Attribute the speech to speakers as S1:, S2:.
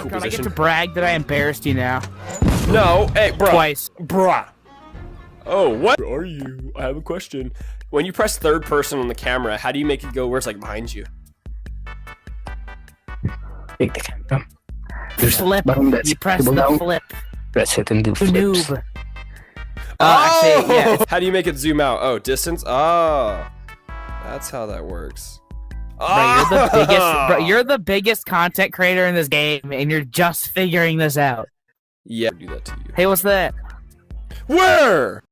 S1: cool
S2: God, I get
S1: position.
S2: to brag that I embarrassed you now.
S1: No, hey, bruh.
S2: Twice.
S1: Bruh. Oh, what are you? I have a question. When you press third person on the camera, how do you make it go where it's like behind you?
S3: Take the camera. There's a
S2: Flip.
S3: button that's
S2: You press the
S3: down.
S2: flip.
S3: Press it and do
S2: You
S3: flips.
S2: noob.
S1: Oh!
S2: Actually, yeah.
S1: How do you make it zoom out? Oh, distance? Oh. That's how that works.
S2: Bro, you're the biggest content creator in this game, and you're just figuring this out.
S1: Yeah, do that to you.
S2: Hey, what's that?
S1: Where?